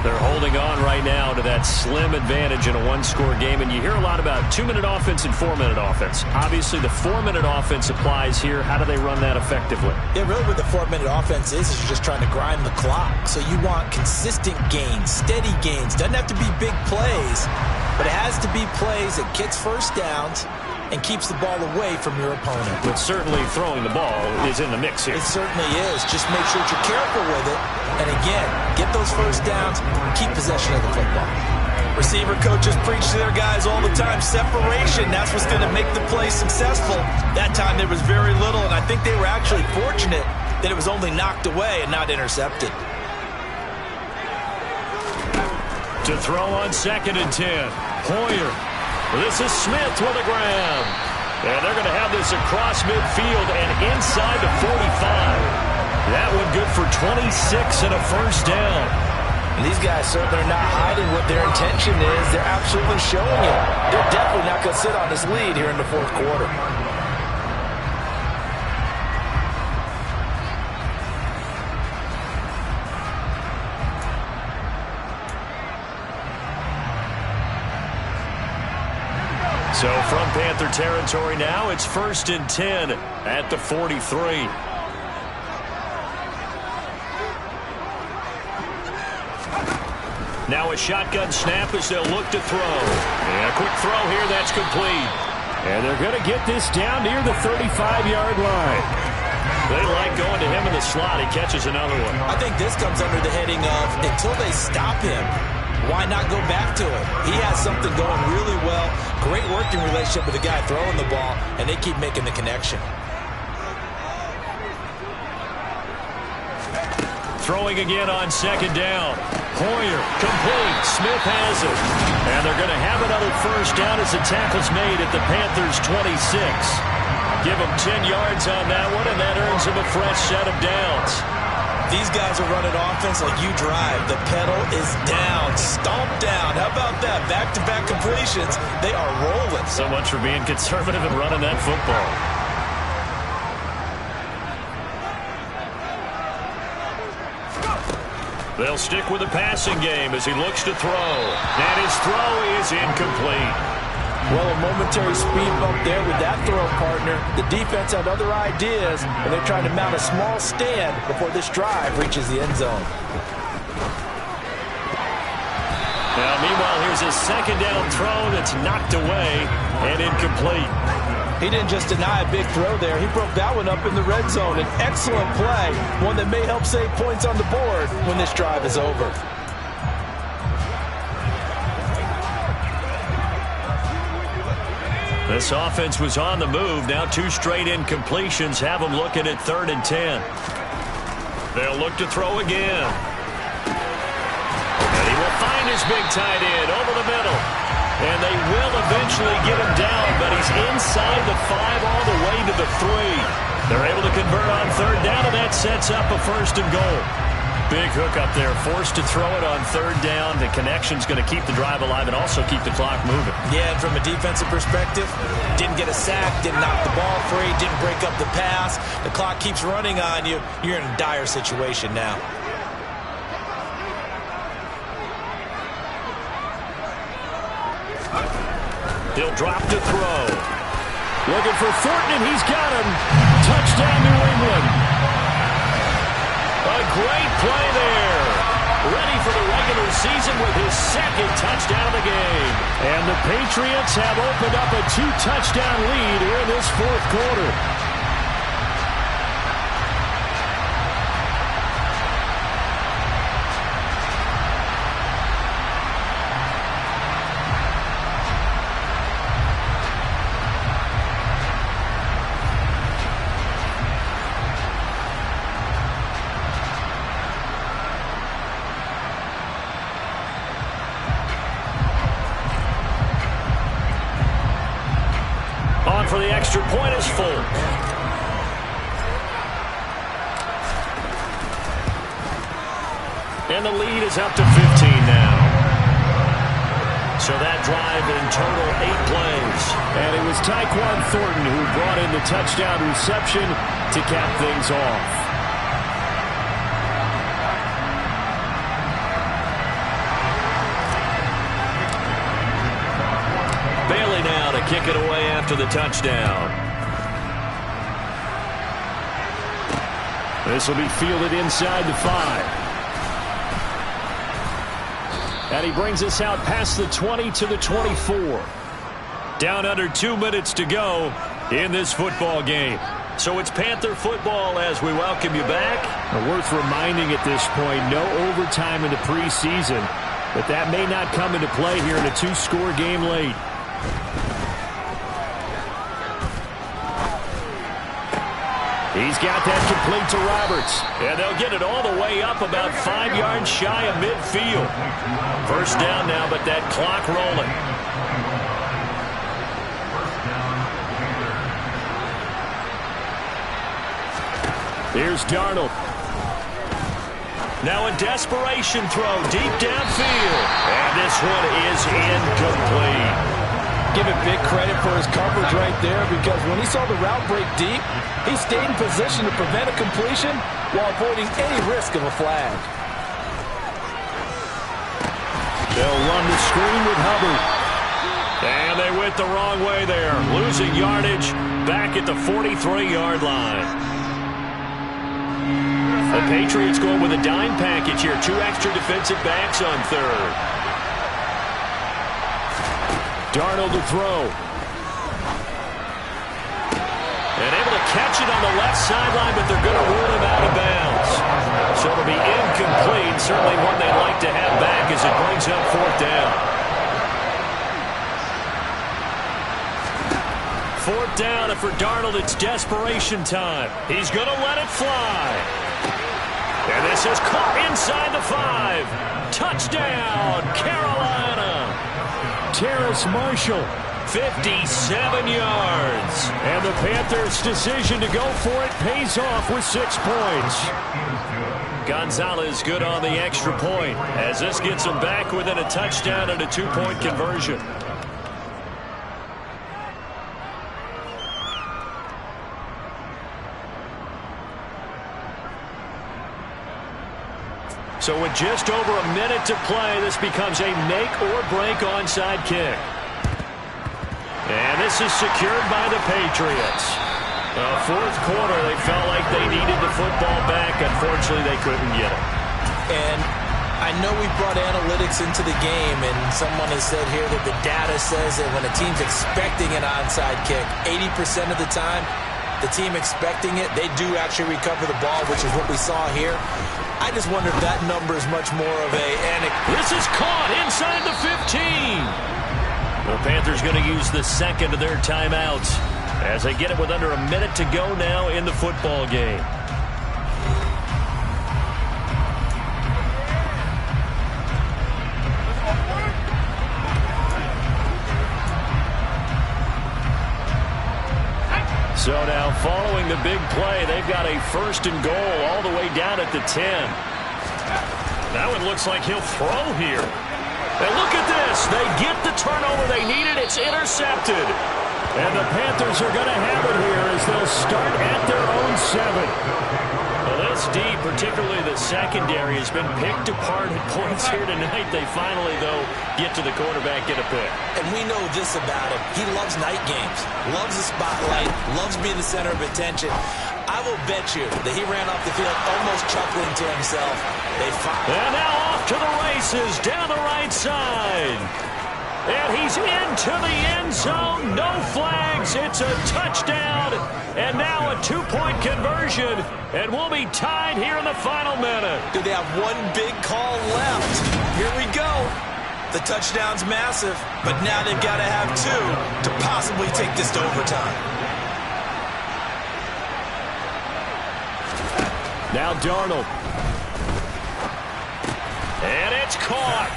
They're holding on right now to that slim advantage in a one-score game. And you hear a lot about 2-minute offense and 4-minute offense. Obviously, the 4-minute offense applies here. How do they run that effectively? Yeah, really what the 4-minute offense is you're just trying to grind the clock. So you want consistent gains, steady gains. Doesn't have to be big plays, but it has to be plays that gets first downs and keeps the ball away from your opponent. But certainly throwing the ball is in the mix here. It certainly is. Just make sure that you're careful with it. And again, get those first downs, keep possession of the football. Receiver coaches preach to their guys all the time. Separation, that's what's going to make the play successful. That time there was very little, and I think they were actually fortunate that it was only knocked away and not intercepted. To throw on 2nd and 10. Hoyer. This is Smith with a grab. And they're going to have this across midfield and inside the 45. That one good for 26 and a first down. And these guys certainly are not hiding what their intention is. They're absolutely showing it. They're definitely not going to sit on this lead here in the 4th quarter. So from Panther territory now, it's 1st and 10 at the 43. Now a shotgun snap as they'll look to throw. And a quick throw here, that's complete. And they're going to get this down near the 35-yard line. They like going to him in the slot. He catches another one. I think this comes under the heading of until they stop him, why not go back to it? He has something going really well. Great working relationship with the guy throwing the ball, and they keep making the connection. Throwing again on 2nd down. Hoyer, complete. Smith has it. And they're going to have another first down as the tackle's made at the Panthers' 26. Give them 10 yards on that one, and that earns them a fresh set of downs. These guys are running offense like you drive. The pedal is down, stomped down. How about that? Back-to-back completions. They are rolling. So much for being conservative and running that football. They'll stick with the passing game as he looks to throw. And his throw is incomplete. Well, a momentary speed bump there with that throw, partner. The defense had other ideas, and they're trying to mount a small stand before this drive reaches the end zone. Now, meanwhile, here's a second down throw that's knocked away and incomplete. He didn't just deny a big throw there. He broke that one up in the red zone. An excellent play, one that may help save points on the board when this drive is over. This offense was on the move. Now 2 straight incompletions have them looking at 3rd and 10. They'll look to throw again. And he will find his big tight end over the middle. And they will eventually get him down, but he's inside the 5 all the way to the 3. They're able to convert on 3rd down, and that sets up a 1st and goal. Big hook up there, forced to throw it on 3rd down. The connection's going to keep the drive alive and also keep the clock moving. Yeah, and from a defensive perspective, didn't get a sack, didn't knock the ball free, didn't break up the pass. The clock keeps running on you. You're in a dire situation now. He'll drop to throw. Looking for Thornton, and he's got him. Touchdown, New England. A great play there. Ready for the regular season with his 2nd touchdown of the game. And the Patriots have opened up a 2-touchdown lead here in this 4th quarter. For the extra point is Folk. And the lead is up to 15 now. So that drive in total 8 plays. And it was Tyquan Thornton who brought in the touchdown reception to cap things off. Kick it away after the touchdown. This will be fielded inside the 5. And he brings us out past the 20 to the 24. Down under 2 minutes to go in this football game. So it's Panther football as we welcome you back. Worth reminding at this point, no overtime in the preseason, but that may not come into play here in a 2-score game late. He's got that complete to Roberts. And they'll get it all the way up about 5 yards shy of midfield. First down now, but that clock rolling. Here's Darnold. Now a desperation throw deep downfield. And this one is incomplete. Give him big credit for his coverage right there, because when he saw the route break deep, he stayed in position to prevent a completion while avoiding any risk of a flag. They'll run the screen with Hubbard. And they went the wrong way there, losing yardage back at the 43-yard line. The Patriots going with a dime package here, 2 extra defensive backs on 3rd. Darnold to throw. And able to catch it on the left sideline, but they're going to rule him out of bounds. So it'll be incomplete. Certainly one they'd like to have back as it brings up 4th down. 4th down, and for Darnold, it's desperation time. He's going to let it fly. And this is caught inside the 5. Touchdown, Carolina. Terrace Marshall, 57 yards. And the Panthers' decision to go for it pays off with 6 points. Gonzalez good on the extra point as this gets them back within a touchdown and a 2-point conversion. So with just over a minute to play, this becomes a make-or-break onside kick. And this is secured by the Patriots. Fourth quarter, they felt like they needed the football back. Unfortunately, they couldn't get it. And I know we brought analytics into the game, and someone has said here that the data says that when a team's expecting an onside kick, 80% of the time, the team expecting it, they do actually recover the ball, which is what we saw here. I just wonder if that number is much more of a... This is caught inside the 15. The Panthers going to use the second of their timeouts as they get it with under a minute to go now in the football game. So now following the big play, they've got a 1st and goal all the way down at the 10. That one looks like he'll throw here. And look at this. They get the turnover they needed. It's intercepted. And the Panthers are going to have it here as they'll start at their own 7. Well, this D, particularly the secondary, has been picked apart at points here tonight. They finally, though, get to the quarterback, get a pick. And we know this about him. He loves night games, loves the spotlight, loves being the center of attention. I will bet you that he ran off the field almost chuckling to himself. And now off to the races down the right side. And he's into the end zone. No flags. It's a touchdown. And now a 2-point conversion. And we'll be tied here in the final minute. Do they have one big call left? Here we go. The touchdown's massive, but now they've got to have 2 to possibly take this to overtime. Now Darnold. And it's caught.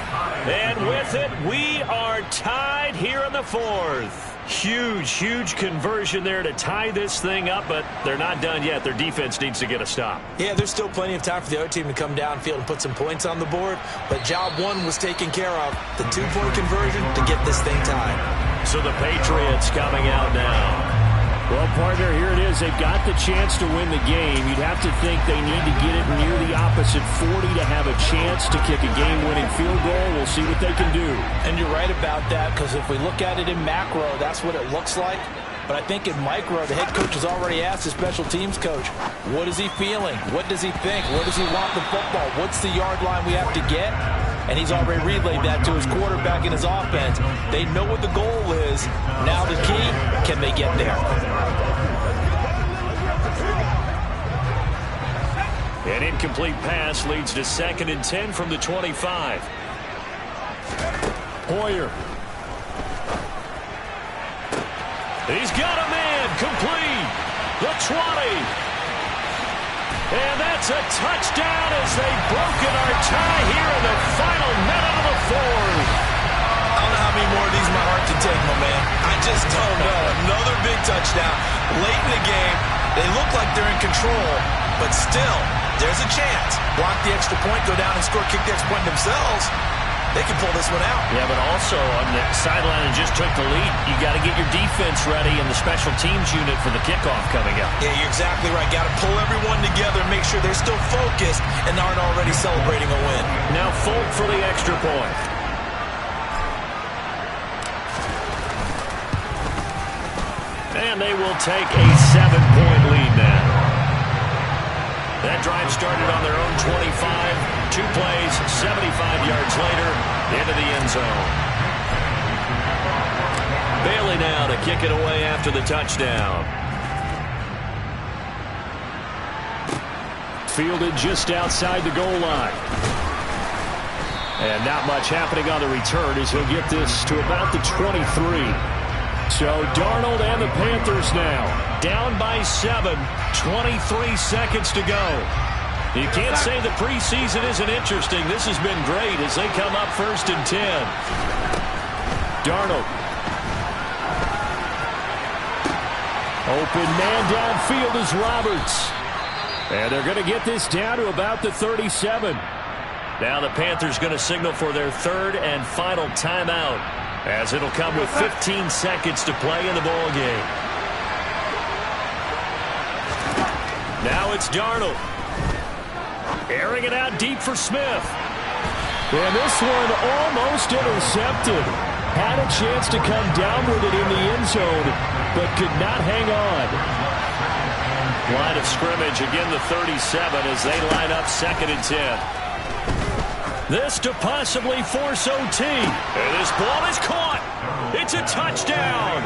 And with it, we are tied here in the 4th. Huge conversion there to tie this thing up, but they're not done yet. Their defense needs to get a stop. Yeah, there's still plenty of time for the other team to come downfield and put some points on the board, but job 1 was taken care of. The 2-point conversion to get this thing tied. So the Patriots coming out now. Well, partner, here it is. They've got the chance to win the game. You'd have to think they need to get it near the opposite 40 to have a chance to kick a game-winning field goal. We'll see what they can do. And you're right about that, because if we look at it in macro, that's what it looks like. But I think in micro, the head coach has already asked the special teams coach, what is he feeling? What does he think? Where does he want the football? What's the yard line we have to get? And he's already relayed that to his quarterback and his offense. They know what the goal is. Now the key, can they get there? An incomplete pass leads to 2nd and 10 from the 25. Hoyer. He's got a man complete. The 20. And that's a touchdown as they've broken our tie here in the final minute of the 4th. I don't know how many more of these my heart can take, my man. I just don't know. Another big touchdown. Late in the game, they look like they're in control, but still, there's a chance. Block the extra point, go down and score, kick the extra point themselves. They can pull this one out. Yeah, but also on the sideline and just took the lead, you got to get your defense ready and the special teams unit for the kickoff coming up. Yeah, you're exactly right. Got to pull everyone together, make sure they're still focused and aren't already celebrating a win. Now Folk for the extra point. And they will take a 7-point lead now. That drive started on their own 25. 2 plays, 75 yards later, into the end zone. Bailey now to kick it away after the touchdown. Fielded just outside the goal line. And not much happening on the return as he'll get this to about the 23. So Darnold and the Panthers now down by 7, 23 seconds to go. You can't say the preseason isn't interesting. This has been great as they come up 1st and 10. Darnold. Open man downfield is Roberts. And they're going to get this down to about the 37. Now the Panthers going to signal for their 3rd and final timeout, as it'll come with 15 seconds to play in the ball game. Now it's Darnold. Airing it out deep for Smith. And this one almost intercepted. Had a chance to come down with it in the end zone, but could not hang on. Line of scrimmage, again the 37 as they line up 2nd and 10. This to possibly force OT. And this ball is caught. It's a touchdown.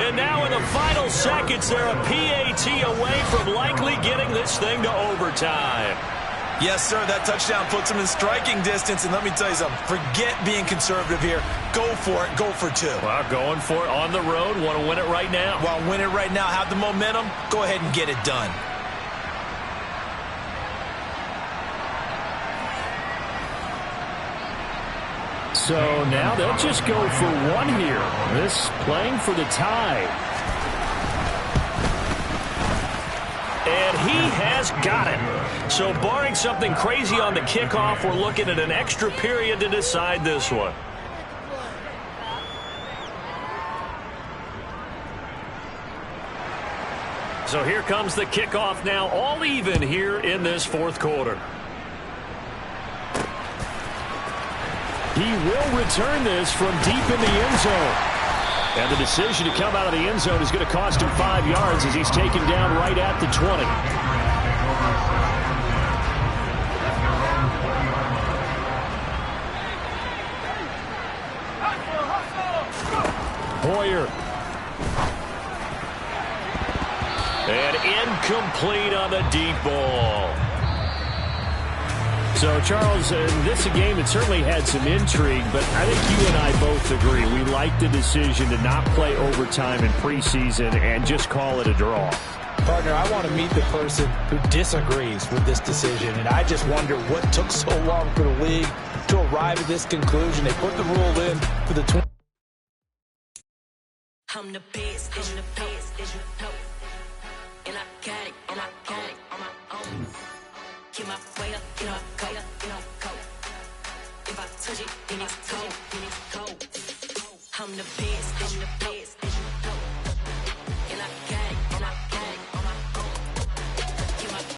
And now in the final seconds, they're a PAT away from likely getting this thing to overtime. Yes, sir, that touchdown puts them in striking distance. And let me tell you something, forget being conservative here. Go for it, go for 2. Well, going for it on the road. Want to win it right now. Want to win it right now, have the momentum, go ahead and get it done. So now they'll just go for 1 here. This playing for the tie. And he has got it. So barring something crazy on the kickoff, we're looking at an extra period to decide this one. So here comes the kickoff now, all even here in this 4th quarter. He will return this from deep in the end zone. And the decision to come out of the end zone is going to cost him 5 yards as he's taken down right at the 20. Hoyer. And incomplete on the deep ball. So, Charles, this is a game that certainly had some intrigue, but I think you and I both agree. We like the decision to not play overtime in preseason and just call it a draw. Partner, I want to meet the person who disagrees with this decision, and I just wonder what took so long for the league to arrive at this conclusion. They put the rule in for the 20. I'm the best, as you know. And I got it on my own. Get my way up, get my go. If I touch it, then it's cold. I'm the best.